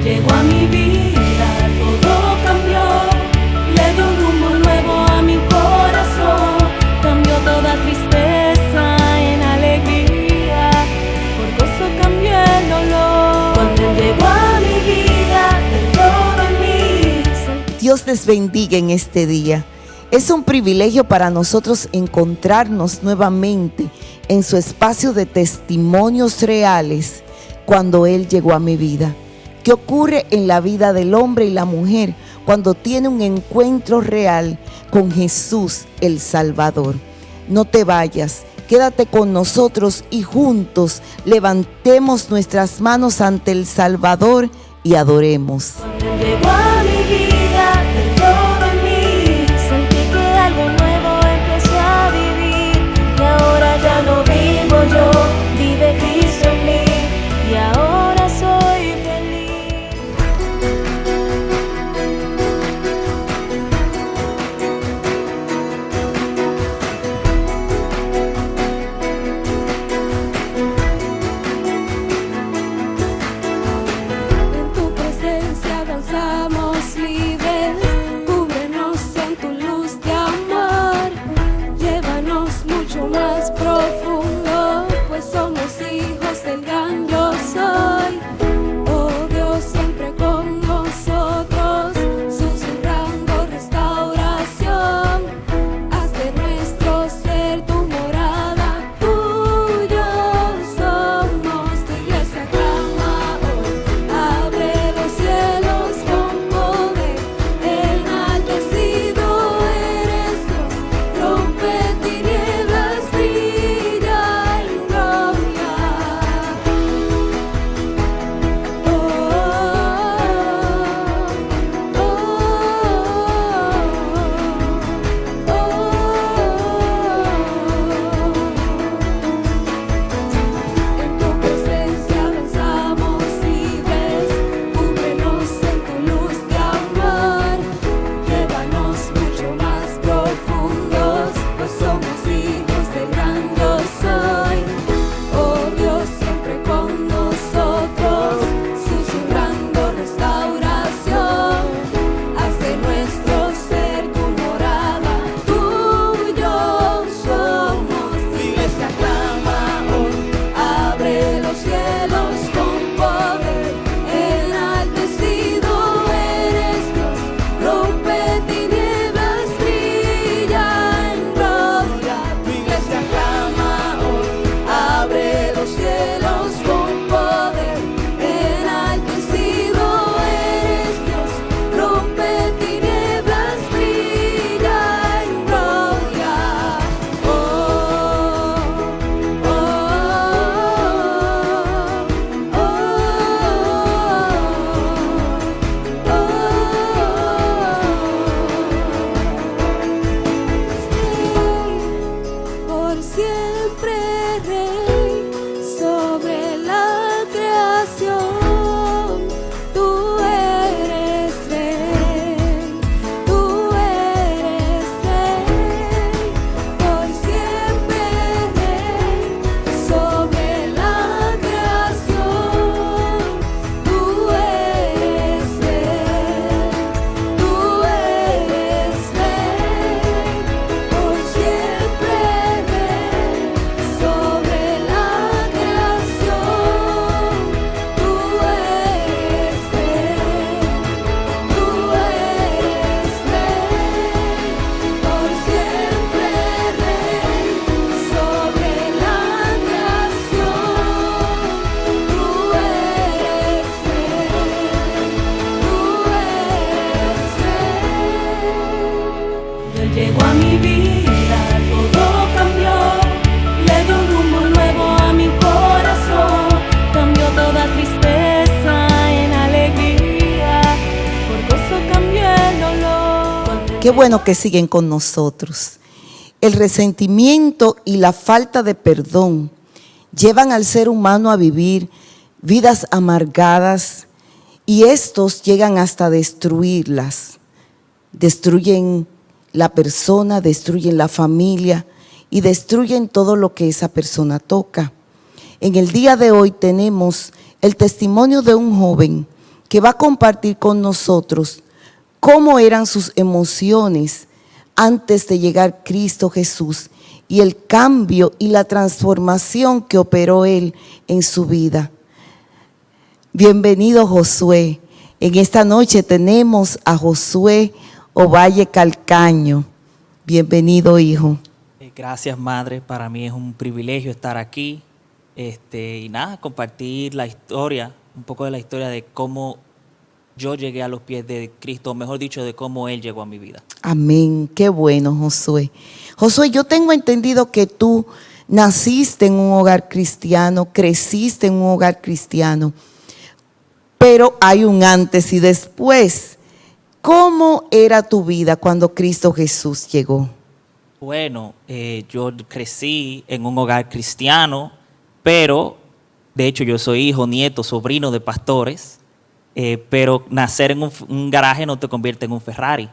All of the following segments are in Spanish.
Llegó a mi vida, todo cambió, le dio un rumbo nuevo a mi corazón, cambió toda tristeza en alegría, por gozo cambió el dolor. Cuando Él llegó a mi vida, de todo en mí. Dios les bendiga en este día. Es un privilegio para nosotros encontrarnos nuevamente en su espacio de testimonios reales cuando Él llegó a mi vida. ¿Qué ocurre en la vida del hombre y la mujer cuando tiene un encuentro real con Jesús el Salvador? No te vayas, quédate con nosotros y juntos levantemos nuestras manos ante el Salvador y adoremos. Cuando Él llegó a mi vida, de todo en mí, sentí que algo nuevo empecé a vivir, y ahora ya no vivo yo, vive Cristo en mí, y ahora soy feliz. En tu presencia danzamos libres, cúbrenos en tu luz de amor, llévanos mucho más profundo, pues somos hijos del gran yo soy. Oh Dios, siempre con nosotros, susurrando restauración, haz de nuestro ser tu morada, tuyo somos, tu iglesia clama hoy, abre los cielos con poder, enaltecido eres Dios, rompe tinieblas, brilla en gloria. En tu presencia danzamos libres, cúbrenos en tu luz de amor, llévanos mucho más profundos, pues somos hijos del gran yo soy. Oh Dios, siempre con nosotros, susurrando restauración, haz de nuestro ser tu morada, tuyo somos, tu iglesia clama hoy, abre los cielos con poder, enaltecido eres Dios, rompe tinieblas, brilla en gloria. Tu iglesia clama hoy, abre los cielos con poder, enaltecido eres Dios, rompe tinieblas, brilla en gloria. Por siempre rey sobre la creación, tú eres rey, tú eres rey, por siempre rey sobre la creación, tú eres rey, tú eres rey, por siempre rey sobre la creación, tú eres rey, tú eres rey, por siempre rey sobre la creación, tú eres rey, tú eres rey. Él llegó a mi vida, todo cambió, le dio un rumbo nuevo a mi corazón, cambió toda tristeza en alegría, por gozo cambió el dolor. Qué bueno que siguen con nosotros. El resentimiento y la falta de perdón llevan al ser humano a vivir vidas amargadas y estos llegan hasta destruirlas. Destruyen la persona, destruyen la familia y destruyen todo lo que esa persona toca. En el día de hoy tenemos el testimonio de un joven que va a compartir con nosotros cómo eran sus emociones antes de llegar Cristo Jesús y el cambio y la transformación que operó Él en su vida. Bienvenido, Josué. En esta noche tenemos a Josué Ovalle Calcaño. Bienvenido, hijo. Gracias, madre. Para mí es un privilegio estar aquí. Y nada, compartir la historia, un poco de la historia de cómo yo llegué a los pies de Cristo, o mejor dicho, de cómo Él llegó a mi vida. Amén. Qué bueno, Josué. Josué, yo tengo entendido que tú naciste en un hogar cristiano, creciste en un hogar cristiano, pero hay un antes y después. ¿Cómo era tu vida cuando Cristo Jesús llegó? Bueno, yo crecí en un hogar cristiano, pero de hecho yo soy hijo, nieto, sobrino de pastores, pero nacer en un garaje no te convierte en un Ferrari.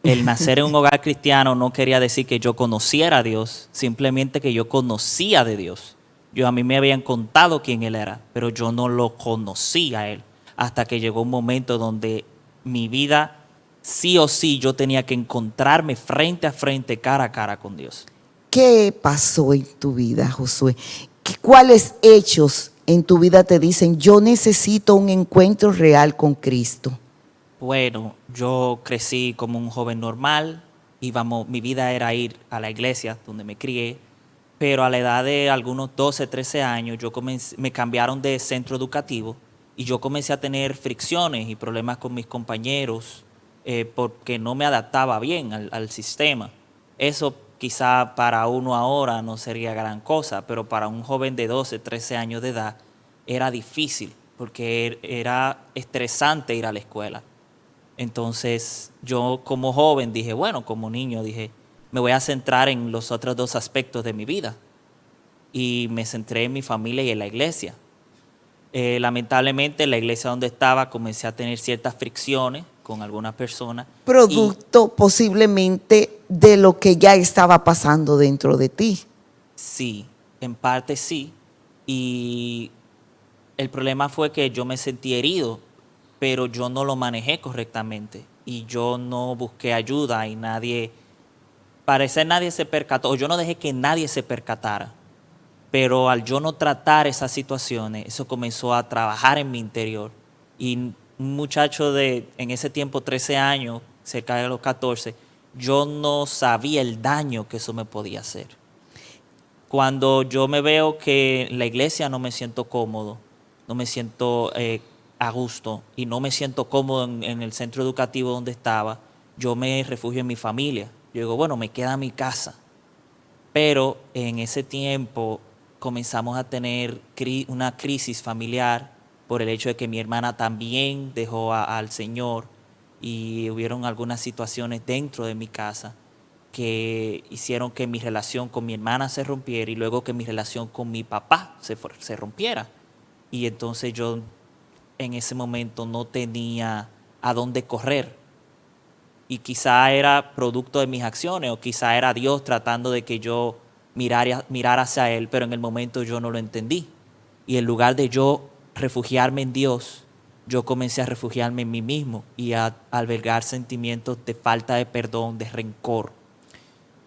El nacer en un hogar cristiano no quería decir que yo conociera a Dios, simplemente que yo conocía de Dios. A mí me habían contado quién Él era, pero yo no lo conocía a Él, hasta que llegó un momento donde mi vida, sí o sí, yo tenía que encontrarme frente a frente, cara a cara con Dios. ¿Qué pasó en tu vida, Josué? ¿Cuáles hechos en tu vida te dicen, yo necesito un encuentro real con Cristo? Bueno, yo crecí como un joven normal, mi vida era ir a la iglesia donde me crié, pero a la edad de algunos 12, 13 años me cambiaron de centro educativo y yo comencé a tener fricciones y problemas con mis compañeros, porque no me adaptaba bien al sistema. Eso quizá para uno ahora no sería gran cosa, pero para un joven de 12, 13 años de edad era difícil porque era estresante ir a la escuela. Entonces yo como joven dije, bueno, como niño dije, me voy a centrar en los otros dos aspectos de mi vida. Y me centré en mi familia y en la iglesia. Lamentablemente en la iglesia donde estaba comencé a tener ciertas fricciones con algunas personas. Producto posiblemente de lo que ya estaba pasando dentro de ti. Sí, en parte sí. Y el problema fue que yo me sentí herido, pero yo no lo manejé correctamente. Y yo no busqué ayuda y nadie se percató. O yo no dejé que nadie se percatara. Pero al yo no tratar esas situaciones, eso comenzó a trabajar en mi interior. Y un muchacho en ese tiempo, 13 años, cerca de los 14, yo no sabía el daño que eso me podía hacer. Cuando yo me veo que en la iglesia no me siento cómodo, no me siento a gusto y no me siento cómodo en el centro educativo donde estaba, yo me refugio en mi familia. Yo digo, bueno, me queda mi casa. Pero en ese tiempo comenzamos a tener una crisis familiar por el hecho de que mi hermana también dejó al Señor y hubieron algunas situaciones dentro de mi casa que hicieron que mi relación con mi hermana se rompiera y luego que mi relación con mi papá se rompiera. Y entonces yo en ese momento no tenía a dónde correr. Y quizá era producto de mis acciones o quizá era Dios tratando de que yo mirara hacia Él, pero en el momento yo no lo entendí. Y en lugar de yo refugiarme en Dios, yo comencé a refugiarme en mí mismo y a albergar sentimientos de falta de perdón, de rencor.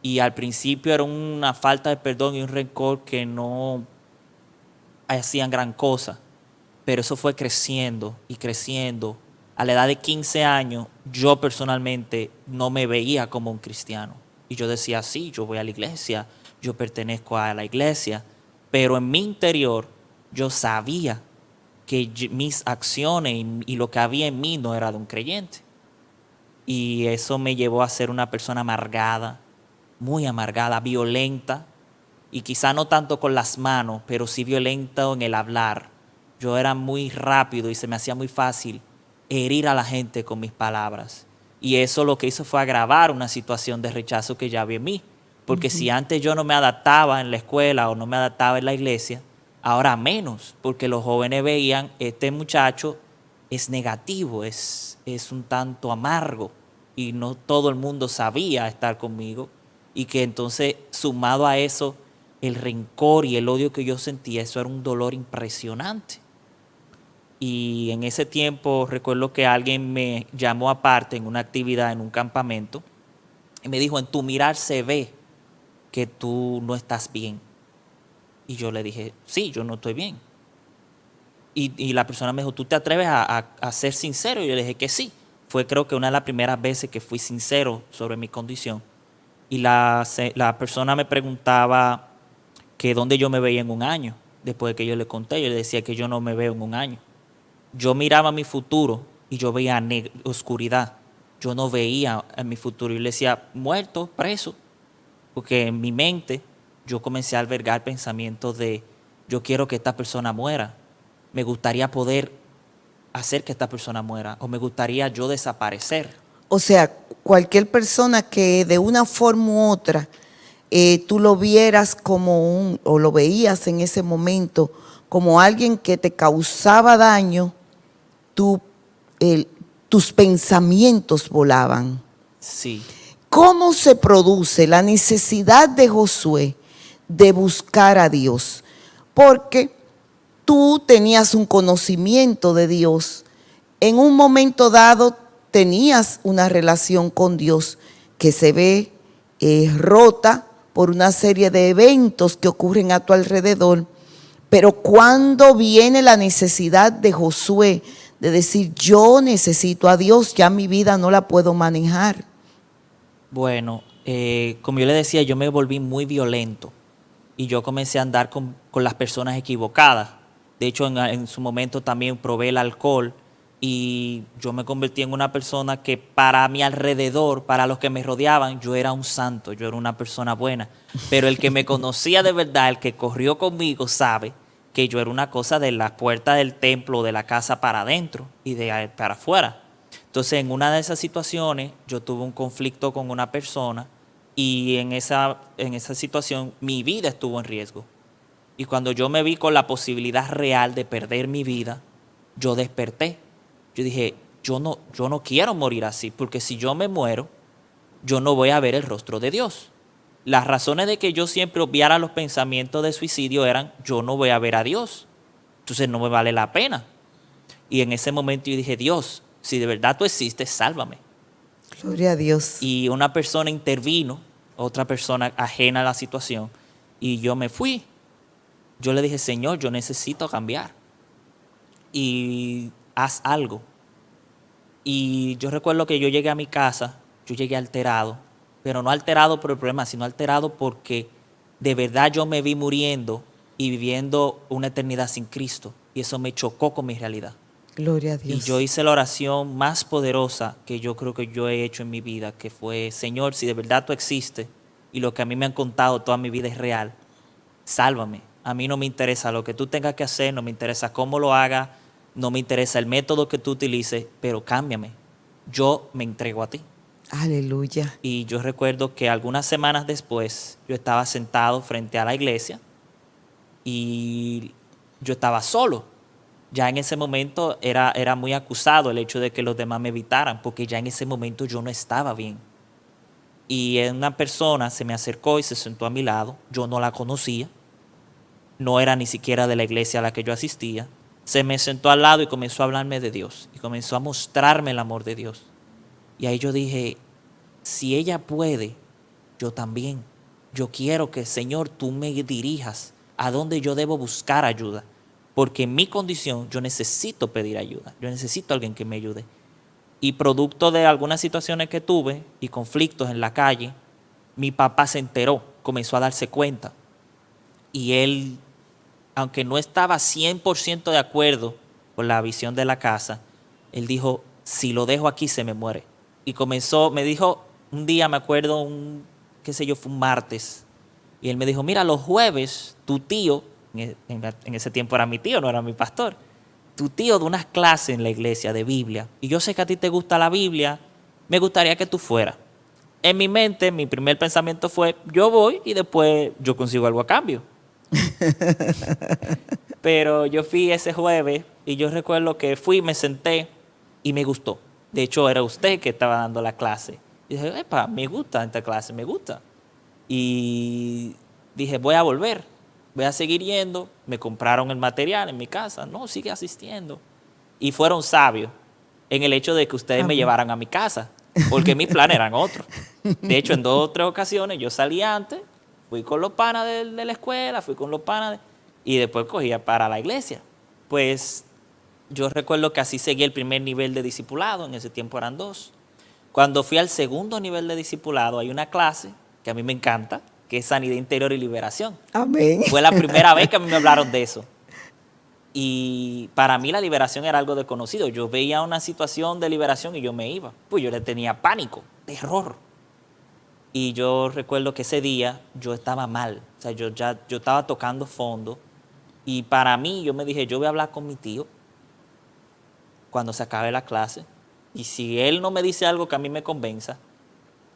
Y al principio era una falta de perdón y un rencor que no hacían gran cosa, pero eso fue creciendo y creciendo. A la edad de 15 años, yo personalmente no me veía como un cristiano. Y yo decía, sí, yo voy a la iglesia, yo pertenezco a la iglesia, pero en mi interior yo sabía que mis acciones y lo que había en mí no era de un creyente. Y eso me llevó a ser una persona amargada, muy amargada, violenta, y quizá no tanto con las manos, pero sí violenta en el hablar. Yo era muy rápido y se me hacía muy fácil herir a la gente con mis palabras. Y eso lo que hizo fue agravar una situación de rechazo que ya había en mí. Porque si antes yo no me adaptaba en la escuela o no me adaptaba en la iglesia, ahora menos, porque los jóvenes veían, este muchacho es negativo, es un tanto amargo y no todo el mundo sabía estar conmigo. Y que entonces, sumado a eso, el rencor y el odio que yo sentía, eso era un dolor impresionante. Y en ese tiempo recuerdo que alguien me llamó aparte en una actividad, en un campamento, y me dijo, en tu mirar se ve que tú no estás bien. Y yo le dije, sí, yo no estoy bien. Y la persona me dijo, ¿tú te atreves a ser sincero? Y yo le dije que sí. Fue creo que una de las primeras veces que fui sincero sobre mi condición. Y la persona me preguntaba que dónde yo me veía en un año. Después de que yo le conté, yo le decía que yo no me veo en un año. Yo miraba mi futuro y yo veía oscuridad. Yo no veía en mi futuro. Y le decía, muerto, preso. Porque en mi mente yo comencé a albergar pensamientos de, yo quiero que esta persona muera. Me gustaría poder hacer que esta persona muera. O me gustaría yo desaparecer. O sea, cualquier persona que de una forma u otra tú lo vieras como o lo veías en ese momento como alguien que te causaba daño, tus pensamientos volaban. Sí. ¿Cómo se produce la necesidad de Josué de buscar a Dios? Porque tú tenías un conocimiento de Dios. En un momento dado tenías una relación con Dios que se ve rota por una serie de eventos que ocurren a tu alrededor. Pero cuando viene la necesidad de Josué de decir, yo necesito a Dios, ya mi vida no la puedo manejar. Bueno, como yo le decía, yo me volví muy violento y yo comencé a andar con las personas equivocadas. De hecho, en su momento también probé el alcohol y yo me convertí en una persona que para mi alrededor, para los que me rodeaban, yo era un santo, yo era una persona buena. Pero el que me conocía de verdad, el que corrió conmigo, sabe que yo era una cosa de la puerta del templo, de la casa para adentro y de para afuera. Entonces, en una de esas situaciones, yo tuve un conflicto con una persona y en esa situación mi vida estuvo en riesgo. Y cuando yo me vi con la posibilidad real de perder mi vida, yo desperté. Yo dije, yo no quiero morir así, porque si yo me muero, yo no voy a ver el rostro de Dios. Las razones de que yo siempre obviara los pensamientos de suicidio eran, yo no voy a ver a Dios, entonces no me vale la pena. Y en ese momento yo dije, Dios, si de verdad tú existes, sálvame. Gloria a Dios. Y una persona intervino, otra persona ajena a la situación, y yo me fui. Yo le dije, Señor, yo necesito cambiar. Y haz algo. Y yo recuerdo que yo llegué a mi casa, yo llegué alterado, pero no alterado por el problema, sino alterado porque de verdad yo me vi muriendo y viviendo una eternidad sin Cristo. Y eso me chocó con mi realidad. Gloria a Dios. Y yo hice la oración más poderosa que yo creo que yo he hecho en mi vida, que fue, Señor, si de verdad tú existes y lo que a mí me han contado toda mi vida es real, sálvame. A mí no me interesa lo que tú tengas que hacer, no me interesa cómo lo hagas, no me interesa el método que tú utilices, pero cámbiame. Yo me entrego a ti. Aleluya. Y yo recuerdo que algunas semanas después yo estaba sentado frente a la iglesia y yo estaba solo. Ya en ese momento era muy acusado el hecho de que los demás me evitaran, porque ya en ese momento yo no estaba bien. Y una persona se me acercó y se sentó a mi lado. Yo no la conocía. No era ni siquiera de la iglesia a la que yo asistía. Se me sentó al lado y comenzó a hablarme de Dios. Y comenzó a mostrarme el amor de Dios. Y ahí yo dije, si ella puede, yo también. Yo quiero que, Señor, tú me dirijas a dónde yo debo buscar ayuda. Porque en mi condición yo necesito pedir ayuda. Yo necesito a alguien que me ayude. Y producto de algunas situaciones que tuve y conflictos en la calle, mi papá se enteró, comenzó a darse cuenta. Y él, aunque no estaba 100% de acuerdo con la visión de la casa, él dijo, si lo dejo aquí se me muere. Y comenzó, me dijo, un día me acuerdo, fue un martes, y él me dijo, mira, los jueves tu tío, en ese tiempo era mi tío, no era mi pastor, tu tío da unas clases en la iglesia de Biblia, y yo sé que a ti te gusta la Biblia, me gustaría que tú fueras. En mi mente, mi primer pensamiento fue, yo voy y después yo consigo algo a cambio. Pero yo fui ese jueves y yo recuerdo que fui, me senté y me gustó. De hecho, era usted que estaba dando la clase. Y dije, epa, me gusta esta clase, me gusta. Y dije, voy a volver, voy a seguir yendo. Me compraron el material en mi casa. No, sigue asistiendo. Y fueron sabios en el hecho de que ustedes me llevaran a mi casa, porque mis planes eran otros. De hecho, en 2 o 3 ocasiones yo salí antes, fui con los panas de la escuela, fui con los panas y después cogía para la iglesia. Pues yo recuerdo que así seguí el primer nivel de discipulado, en ese tiempo eran 2. Cuando fui al segundo nivel de discipulado, hay una clase que a mí me encanta, que es sanidad interior y liberación. Amén. Fue la primera vez que a mí me hablaron de eso. Y para mí la liberación era algo desconocido. Yo veía una situación de liberación y yo me iba. Pues yo le tenía pánico, terror. Y yo recuerdo que ese día yo estaba mal. O sea, yo estaba tocando fondo. Y para mí, yo me dije, yo voy a hablar con mi tío cuando se acabe la clase. Y si él no me dice algo que a mí me convenza,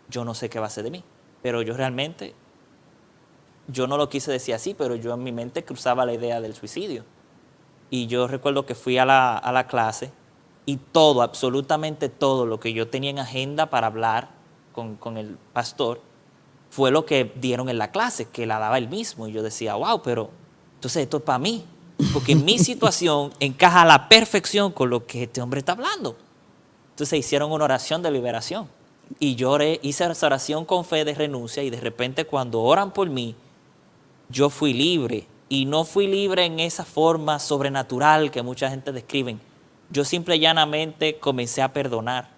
yo no sé qué va a hacer de mí. Pero yo realmente, yo no lo quise decir así, pero yo en mi mente cruzaba la idea del suicidio. Y yo recuerdo que fui a la clase y todo, absolutamente todo lo que yo tenía en agenda para hablar con el pastor fue lo que dieron en la clase, que la daba él mismo. Y yo decía, wow, pero entonces esto es para mí, porque mi situación encaja a la perfección con lo que este hombre está hablando. Entonces hicieron una oración de liberación y yo hice esa oración con fe de renuncia y de repente cuando oran por mí, yo fui libre. Y no fui libre en esa forma sobrenatural que mucha gente describe. Yo simple y llanamente comencé a perdonar.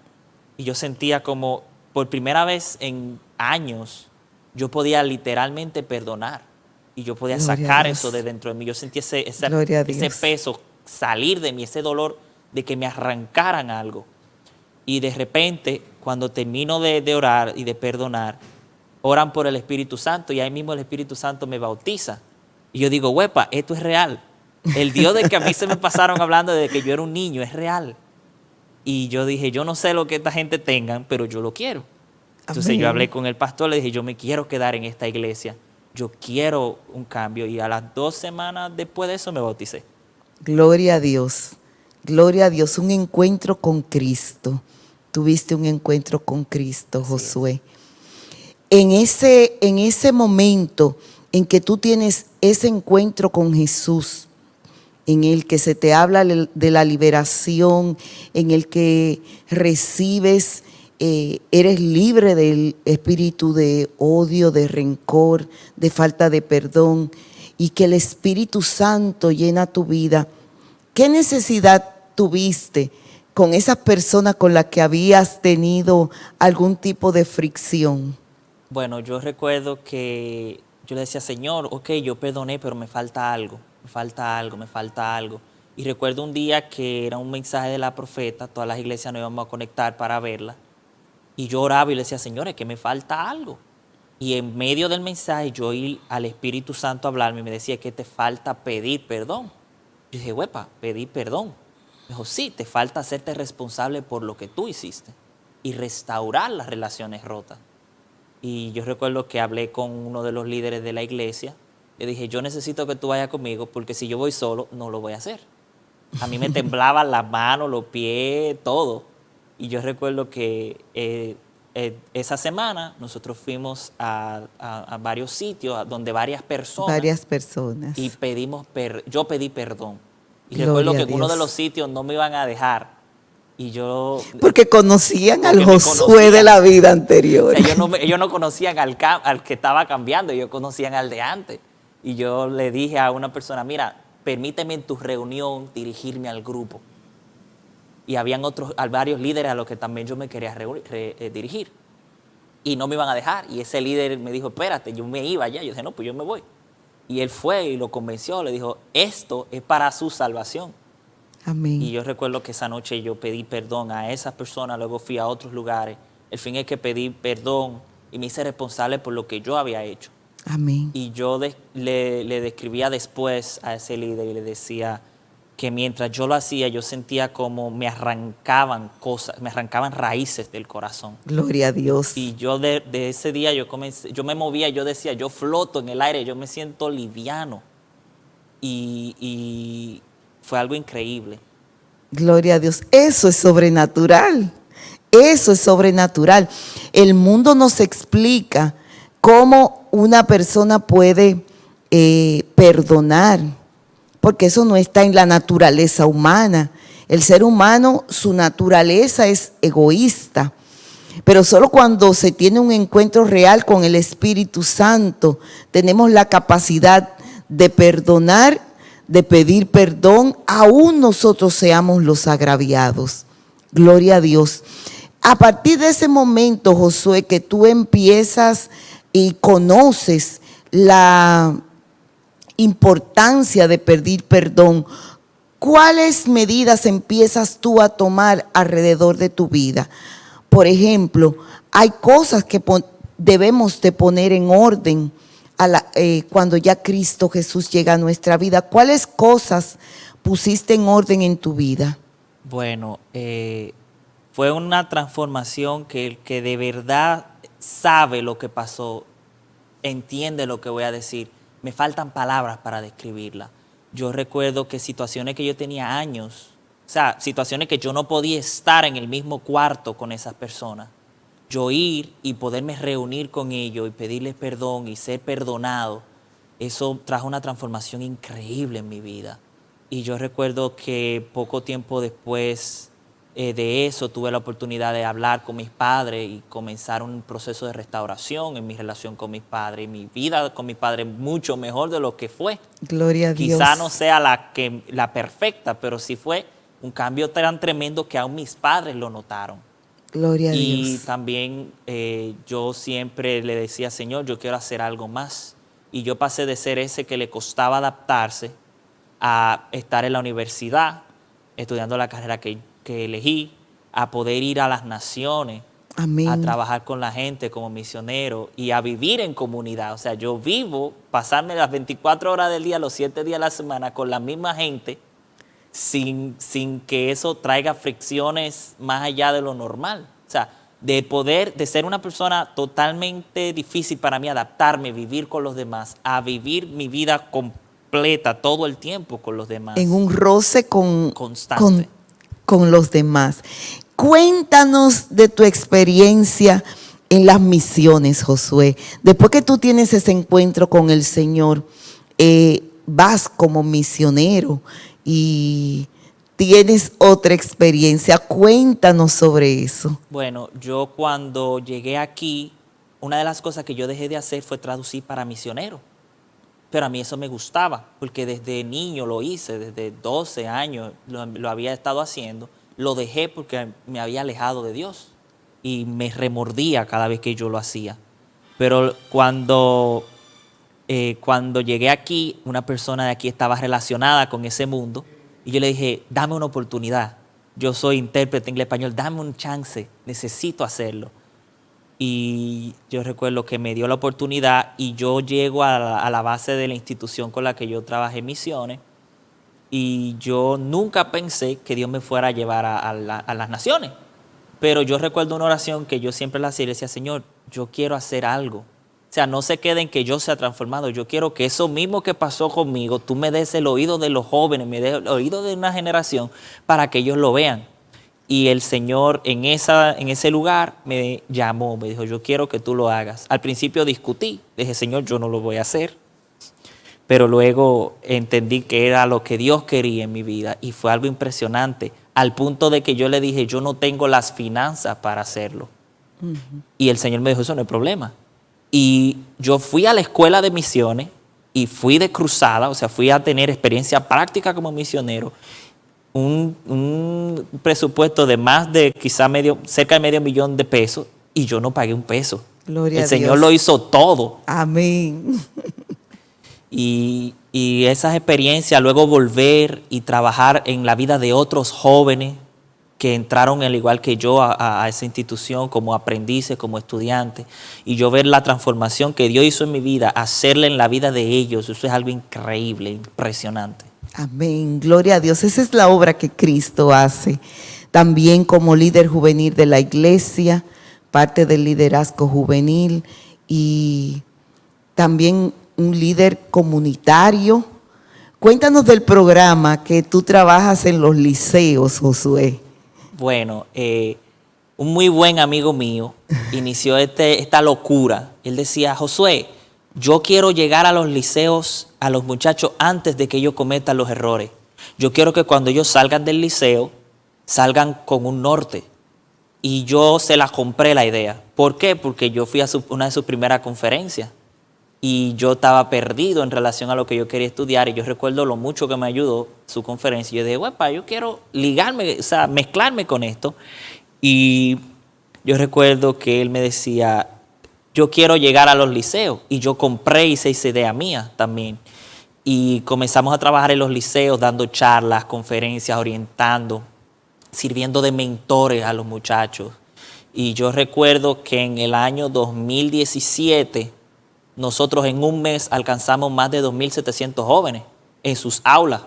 Y yo sentía como, por primera vez en años, yo podía literalmente perdonar. Y yo podía sacar eso de dentro de mí. Yo sentí ese peso salir de mí, ese dolor de que me arrancaran algo. Y de repente, cuando termino de orar y de perdonar, oran por el Espíritu Santo y ahí mismo el Espíritu Santo me bautiza. Y yo digo, huepa, esto es real. El Dios de que a mí se me pasaron hablando desde que yo era un niño es real. Y yo dije, yo no sé lo que esta gente tengan, pero yo lo quiero. Entonces Amén. yo hablé con el pastor, le dije, yo me quiero quedar en esta iglesia. Yo quiero un cambio. Y a las 2 semanas después de eso me bauticé. Gloria a Dios. Gloria a Dios. Un encuentro con Cristo. Tuviste un encuentro con Cristo, Josué. En ese momento en que tú tienes ese encuentro con Jesús, en el que se te habla de la liberación, en el que recibes, eres libre del espíritu de odio, de rencor, de falta de perdón, y que el Espíritu Santo llena tu vida. ¿Qué necesidad tuviste con esas personas con las que habías tenido algún tipo de fricción? Bueno, yo recuerdo que yo le decía, Señor, ok, yo perdoné, pero me falta algo, me falta algo, me falta algo. Y recuerdo un día que era un mensaje de la profeta, todas las iglesias nos íbamos a conectar para verla. Y yo oraba y le decía, Señor, es que me falta algo. Y en medio del mensaje yo oí al Espíritu Santo hablarme y me decía que te falta pedir perdón. Yo dije, huepa, pedir perdón. Me dijo, sí, te falta hacerte responsable por lo que tú hiciste y restaurar las relaciones rotas. Y yo recuerdo que hablé con uno de los líderes de la iglesia. Le dije, yo necesito que tú vayas conmigo porque si yo voy solo, no lo voy a hacer. A mí me temblaban las manos, los pies, todo. Y yo recuerdo que esa semana nosotros fuimos a varios sitios donde varias personas. Y yo pedí perdón. Y recuerdo que en uno de los sitios no me iban a dejar. Y yo, porque conocían al Josué de la vida anterior. O sea, ellos no conocían al que estaba cambiando, ellos conocían al de antes. Y yo le dije a una persona, mira, permíteme en tu reunión dirigirme al grupo. Y habían varios líderes a los que también yo me quería dirigir. Y no me iban a dejar. Y ese líder me dijo, espérate, yo me iba ya. Yo dije, no, pues yo me voy. Y él fue y lo convenció, le dijo, esto es para su salvación. Amén. Y yo recuerdo que esa noche yo pedí perdón a esas personas, luego fui a otros lugares. El fin es que pedí perdón y me hice responsable por lo que yo había hecho. Amén. Y yo le describía después a ese líder y le decía que mientras yo lo hacía, yo sentía como me arrancaban cosas, me arrancaban raíces del corazón. Gloria a Dios. Y yo de ese día yo me movía, yo decía, yo floto en el aire, yo me siento liviano. Y fue algo increíble. Gloria a Dios. Eso es sobrenatural. Eso es sobrenatural. El mundo nos explica cómo una persona puede perdonar, porque eso no está en la naturaleza humana. El ser humano, su naturaleza es egoísta, pero solo cuando se tiene un encuentro real con el Espíritu Santo, tenemos la capacidad de perdonar, de pedir perdón, aún nosotros seamos los agraviados. Gloria a Dios. A partir de ese momento, Josué, que tú empiezas y conoces la importancia de pedir perdón, ¿cuáles medidas empiezas tú a tomar alrededor de tu vida? Por ejemplo, hay cosas que debemos de poner en orden cuando ya Cristo Jesús llega a nuestra vida. ¿Cuáles cosas pusiste en orden en tu vida? Bueno, fue una transformación que el que de verdad sabe lo que pasó, entiende lo que voy a decir. Me faltan palabras para describirla. Yo recuerdo que situaciones que yo tenía años, o sea, situaciones que yo no podía estar en el mismo cuarto con esas personas. Yo ir y poderme reunir con ellos y pedirles perdón y ser perdonado, eso trajo una transformación increíble en mi vida. Y yo recuerdo que poco tiempo después de eso tuve la oportunidad de hablar con mis padres y comenzar un proceso de restauración en mi relación con mis padres. Y mi vida con mis padres mucho mejor de lo que fue. Gloria a Dios. Quizá no sea la perfecta, pero sí fue un cambio tan tremendo que aún mis padres lo notaron. Gloria a Dios. Y también yo siempre le decía, Señor, yo quiero hacer algo más. Y yo pasé de ser ese que le costaba adaptarse a estar en la universidad, estudiando la carrera que elegí, a poder ir a las naciones, Amén, a trabajar con la gente como misionero y a vivir en comunidad. O sea, yo vivo, pasarme las 24 horas del día, los 7 días de la semana con la misma gente, sin que eso traiga fricciones más allá de lo normal. O sea, de ser una persona totalmente difícil para mí adaptarme, vivir con los demás, a vivir mi vida completa todo el tiempo con los demás. En un roce constante. Con los demás. Cuéntanos de tu experiencia en las misiones, Josué. Después que tú tienes ese encuentro con el Señor, vas como misionero y tienes otra experiencia. Cuéntanos sobre eso. Bueno, yo cuando llegué aquí, una de las cosas que yo dejé de hacer fue traducir para misioneros. Pero a mí eso me gustaba, porque desde niño lo hice, desde 12 años lo había estado haciendo. Lo dejé porque me había alejado de Dios y me remordía cada vez que yo lo hacía. Pero cuando llegué aquí, una persona de aquí estaba relacionada con ese mundo y yo le dije, dame una oportunidad. Yo soy intérprete en inglés español, dame un chance, necesito hacerlo. Y yo recuerdo que me dio la oportunidad y yo llego a la base de la institución con la que yo trabajé en misiones y yo nunca pensé que Dios me fuera a llevar a las naciones. Pero yo recuerdo una oración que yo siempre la hacía y le decía, Señor, yo quiero hacer algo. O sea, no se queden que yo sea transformado. Yo quiero que eso mismo que pasó conmigo, tú me des el oído de los jóvenes, me des el oído de una generación para que ellos lo vean. Y el Señor en ese lugar me llamó, me dijo, yo quiero que tú lo hagas. Al principio discutí, dije, Señor, yo no lo voy a hacer. Pero luego entendí que era lo que Dios quería en mi vida y fue algo impresionante, al punto de que yo le dije, yo no tengo las finanzas para hacerlo. Y el Señor me dijo, eso no es problema. Y yo fui a la escuela de misiones y fui de cruzada, o sea, fui a tener experiencia práctica como misionero. Un presupuesto de más de quizá cerca de $500,000 de pesos y yo no pagué un peso. Gloria a El Señor Dios. lo hizo todo. Amén. Y esas experiencias, luego volver y trabajar en la vida de otros jóvenes que entraron al igual que yo a esa institución como aprendices, como estudiantes, y yo ver la transformación que Dios hizo en mi vida, hacerla en la vida de ellos, eso es algo increíble, impresionante. Amén, gloria a Dios. Esa es la obra que Cristo hace. También como líder juvenil de la iglesia, parte del liderazgo juvenil y también un líder comunitario. Cuéntanos del programa que tú trabajas en los liceos, Josué. Bueno, un muy buen amigo mío inició esta locura. Él decía, Josué, yo quiero llegar a los liceos, a los muchachos, antes de que ellos cometan los errores. Yo quiero que cuando ellos salgan del liceo, salgan con un norte. Y yo se la compré la idea. ¿Por qué? Porque yo fui a una de sus primeras conferencias y yo estaba perdido en relación a lo que yo quería estudiar, y yo recuerdo lo mucho que me ayudó su conferencia. Y yo dije, guapa, yo quiero ligarme, o sea, mezclarme con esto. Y yo recuerdo que él me decía, yo quiero llegar a los liceos, y yo compré y hice esa idea mía también. Y comenzamos a trabajar en los liceos, dando charlas, conferencias, orientando, sirviendo de mentores a los muchachos. Y yo recuerdo que en el año 2017, nosotros en un mes alcanzamos más de 2.700 jóvenes en sus aulas,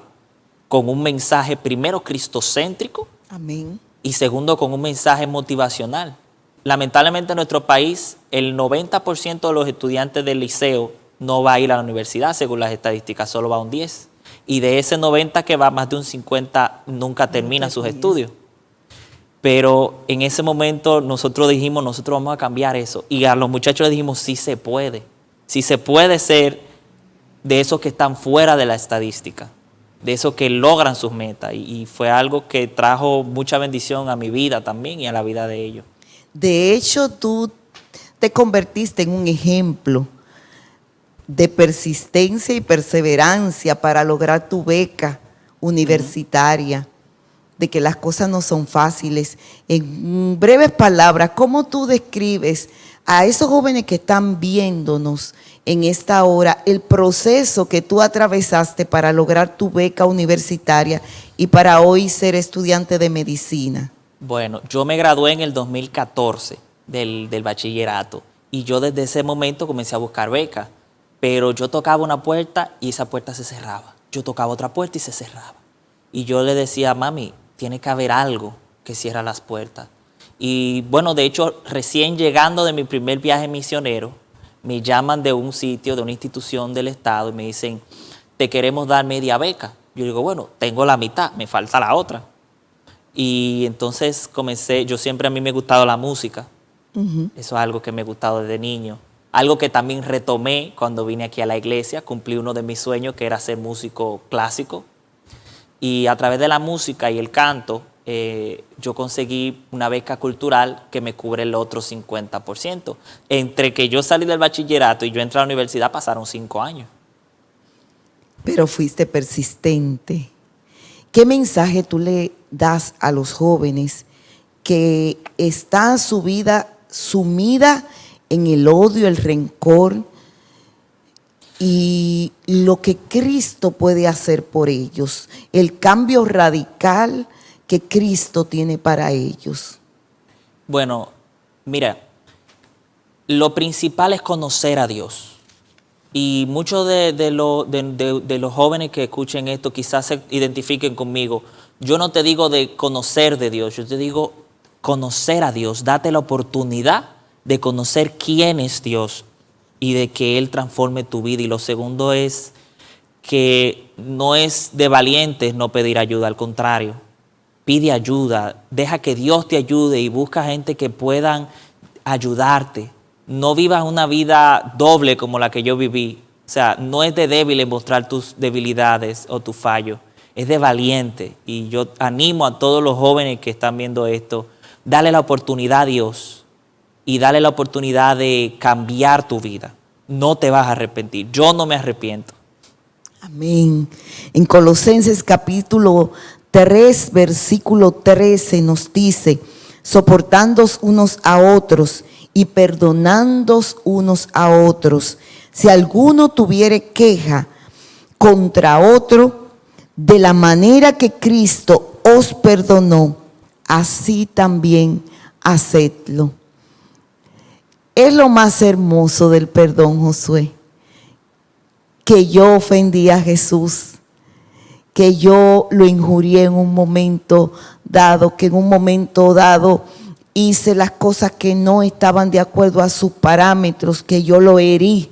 con un mensaje primero cristocéntrico. Amén. Y segundo, con un mensaje motivacional. Lamentablemente en nuestro país, el 90% de los estudiantes del liceo no va a ir a la universidad, según las estadísticas, solo va un 10%. Y de ese 90 que va, más de un 50 nunca termina sus estudios. Pero en ese momento nosotros dijimos, nosotros vamos a cambiar eso. Y a los muchachos les dijimos, sí se puede. Sí se puede ser de esos que están fuera de la estadística, de esos que logran sus metas. Y fue algo que trajo mucha bendición a mi vida también y a la vida de ellos. De hecho, tú te convertiste en un ejemplo de persistencia y perseverancia para lograr tu beca universitaria, de que las cosas no son fáciles. En breves palabras, ¿cómo tú describes a esos jóvenes que están viéndonos en esta hora el proceso que tú atravesaste para lograr tu beca universitaria y para hoy ser estudiante de medicina? Bueno, yo me gradué en el 2014 del bachillerato, y yo desde ese momento comencé a buscar becas, pero yo tocaba una puerta y esa puerta se cerraba. Yo tocaba otra puerta y se cerraba. Y yo le decía, mami, tiene que haber algo que cierra las puertas. Y bueno, de hecho, recién llegando de mi primer viaje misionero, me llaman de un sitio, de una institución del Estado, y me dicen, te queremos dar media beca. Yo digo, bueno, tengo la mitad, me falta la otra. Y entonces comencé, yo siempre, a mí me ha gustado la música. Eso es algo que me ha gustado desde niño. Algo que también retomé cuando vine aquí a la iglesia, cumplí uno de mis sueños, que era ser músico clásico. Y a través de la música y el canto, yo conseguí una beca cultural que me cubre el otro 50%. Entre que yo salí del bachillerato y yo entré a la universidad pasaron 5 años. Pero fuiste persistente. ¿Qué mensaje tú le das a los jóvenes que están su vida sumida en el odio, el rencor y lo que Cristo puede hacer por ellos, el cambio radical que Cristo tiene para ellos? Bueno, mira, lo principal es conocer a Dios. Y muchos de los jóvenes que escuchen esto quizás se identifiquen conmigo. Yo no te digo de conocer de Dios, yo te digo conocer a Dios. Date la oportunidad de conocer quién es Dios y de que Él transforme tu vida. Y lo segundo es que no es de valientes no pedir ayuda, al contrario. Pide ayuda, deja que Dios te ayude y busca gente que puedan ayudarte. No vivas una vida doble como la que yo viví. O sea, no es de débil en mostrar tus debilidades o tus fallos, es de valiente. Y yo animo a todos los jóvenes que están viendo esto, dale la oportunidad a Dios y dale la oportunidad de cambiar tu vida. No te vas a arrepentir. Yo no me arrepiento. Amén. En Colosenses capítulo 3, versículo 13 nos dice, soportándoos unos a otros y perdonándoos unos a otros. Si alguno tuviere queja contra otro, de la manera que Cristo os perdonó, así también hacedlo. Es lo más hermoso del perdón, Josué, que yo ofendí a Jesús, que yo lo injurié en un momento dado, que en un momento dado hice las cosas que no estaban de acuerdo a sus parámetros, que yo lo herí.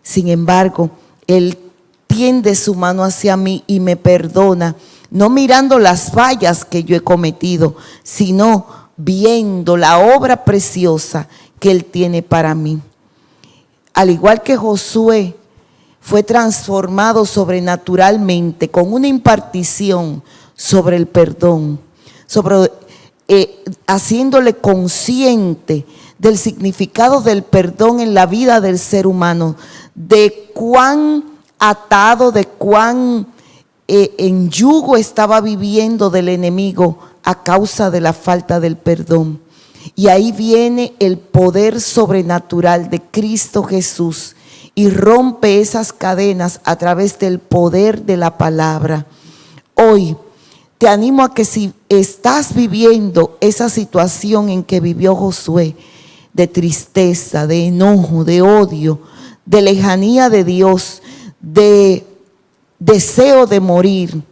Sin embargo, Él tiende su mano hacia mí y me perdona, no mirando las fallas que yo he cometido, sino viendo la obra preciosa que Él tiene para mí. Al igual que Josué fue transformado sobrenaturalmente con una impartición sobre el perdón, haciéndole consciente del significado del perdón en la vida del ser humano, de cuán atado, de cuán en yugo estaba viviendo del enemigo a causa de la falta del perdón. Y ahí viene el poder sobrenatural de Cristo Jesús y rompe esas cadenas a través del poder de la palabra. Hoy te animo a que si estás viviendo esa situación en que vivió Josué, de tristeza, de enojo, de odio, de lejanía de Dios, de deseo de morir,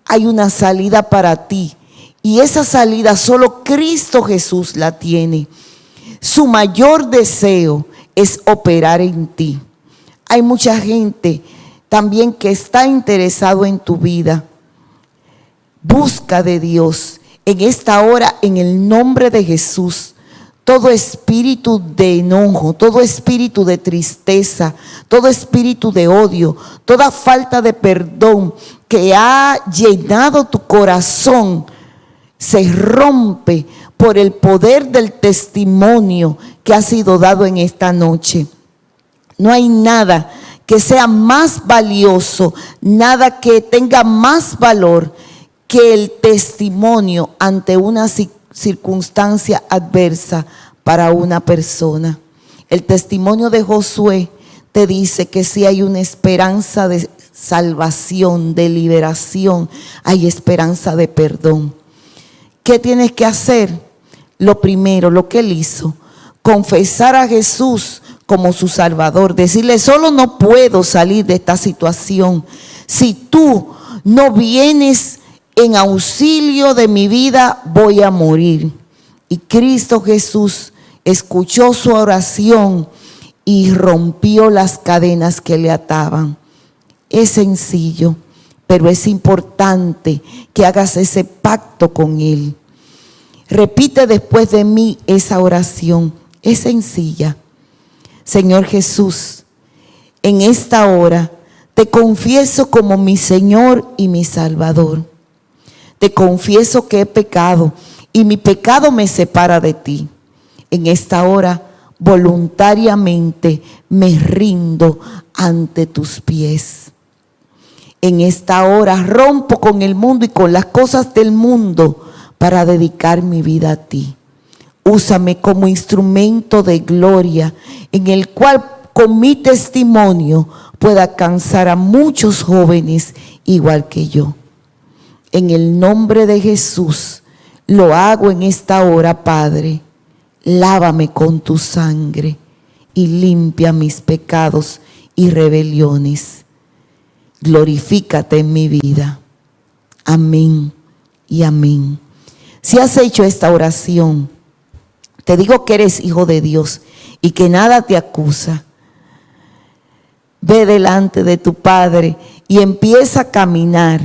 hay una salida para ti. Y esa salida solo Cristo Jesús la tiene. Su mayor deseo es operar en ti. Hay mucha gente también que está interesado en tu vida. Busca de Dios en esta hora, en el nombre de Jesús. Todo espíritu de enojo, todo espíritu de tristeza, todo espíritu de odio, toda falta de perdón que ha llenado tu corazón, se rompe por el poder del testimonio que ha sido dado en esta noche. No hay nada que sea más valioso, nada que tenga más valor que el testimonio ante una circunstancia adversa para una persona. El testimonio de Josué te dice que si hay una esperanza de salvación, de liberación, hay esperanza de perdón. ¿Qué tienes que hacer? Lo primero, lo que él hizo, confesar a Jesús como su Salvador, decirle: solo no puedo salir de esta situación si tú no vienes en auxilio de mi vida, voy a morir. Y Cristo Jesús escuchó su oración y rompió las cadenas que le ataban. Es sencillo, pero es importante que hagas ese pacto con Él. Repite después de mí esa oración. Es sencilla. Señor Jesús, en esta hora te confieso como mi Señor y mi Salvador. Te confieso que he pecado y mi pecado me separa de ti. En esta hora voluntariamente me rindo ante tus pies. En esta hora rompo con el mundo y con las cosas del mundo para dedicar mi vida a ti. Úsame como instrumento de gloria en el cual con mi testimonio pueda alcanzar a muchos jóvenes igual que yo. En el nombre de Jesús lo hago en esta hora, Padre. Lávame con tu sangre y limpia mis pecados y rebeliones. Glorifícate en mi vida. Amén y amén. Si has hecho esta oración, te digo que eres hijo de Dios y que nada te acusa. Ve delante de tu Padre y empieza a caminar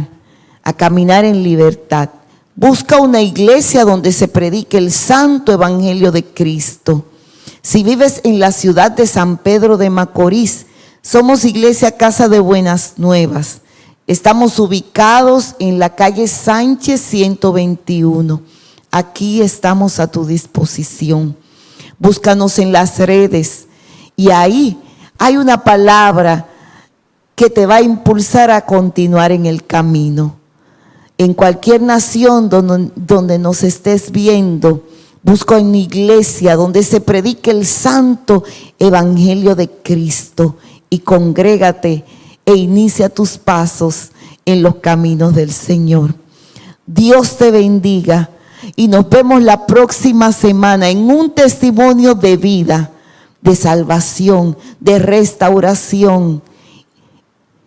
en libertad. Busca una iglesia donde se predique el santo evangelio de Cristo. Si vives en la ciudad de San Pedro de Macorís, somos Iglesia Casa de Buenas Nuevas. Estamos ubicados en la calle Sánchez 121. Aquí estamos a tu disposición. Búscanos en las redes y ahí hay una palabra que te va a impulsar a continuar en el camino. En cualquier nación donde nos estés viendo, busca una iglesia donde se predique el santo evangelio de Cristo y congrégate e inicia tus pasos en los caminos del Señor. Dios te bendiga y nos vemos la próxima semana en un testimonio de vida, de salvación, de restauración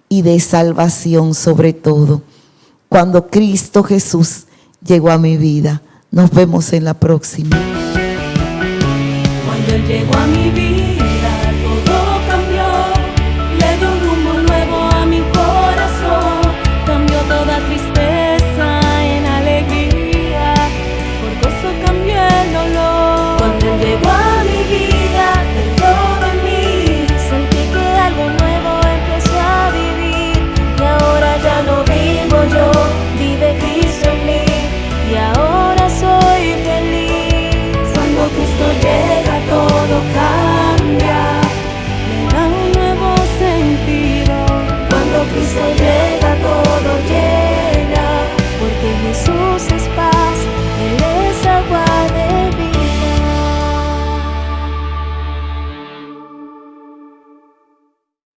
y de salvación sobre todo. Cuando Cristo Jesús llegó a mi vida. Nos vemos en la próxima. Cuando Él llegó a mi vida, todo cambió. Le dio un rumbo nuevo a mi corazón. Cambió toda tristeza en alegría. Por gozo cambió el dolor. Cuando Él llegó